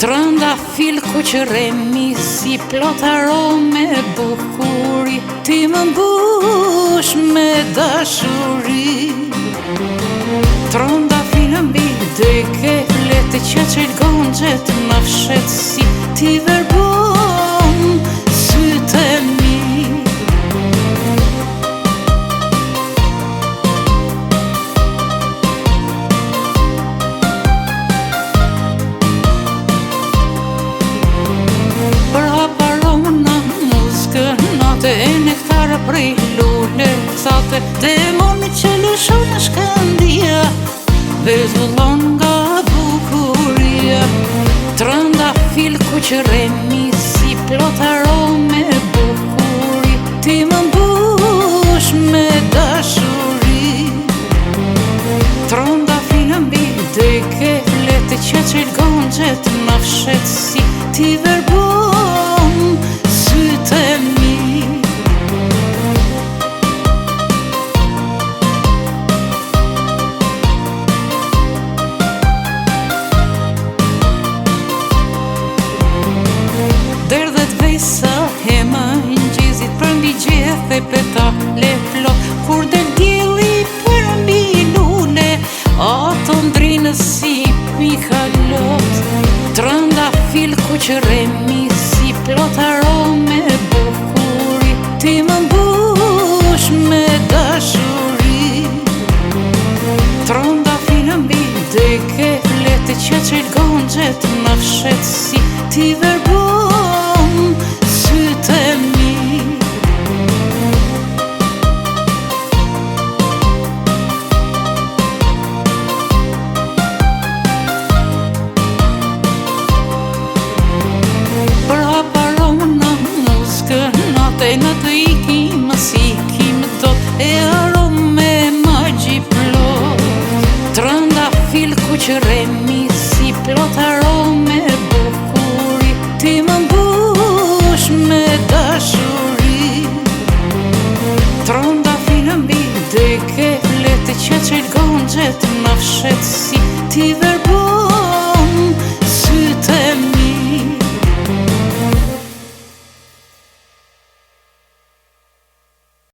Trëndafil kuqëremi si plot arome bukuri, ti më mbush me dashuri. Trëndafil mbi deke lete që qelgonxhet në fshet si ti verbon sytë e mi. E nektar prej lule thate demoni që lëshon në shkëndia vezullon nga bukuria. Trëndafil kuqëremi si plot arome bukuri, ti më mbush me dashuri. Trëndafil mbi deke lete që qelgonxhet në fshet si ti verbon sytë e mi. Derdhet vesa e mëngjezit përmbi gjethe petale plot, kur del dielli përmbi lule, ato ndrinë si pikalot. Trëndafil kuqëremi si plot arome bukuri, ti më mbush me dashuri. Trëndafil mbi deke lete që qelgonxhet në fshet si ti verbon sytë e mi. Prapa aroma muzikë natë në të ikim si kim dot e arome magji plot. Trëndafil kuqëremi si plot arome bukuri, ti më mbush me dashuri. Trëndafil mbi deke lete që qelgonxhet në fshet si ti verbon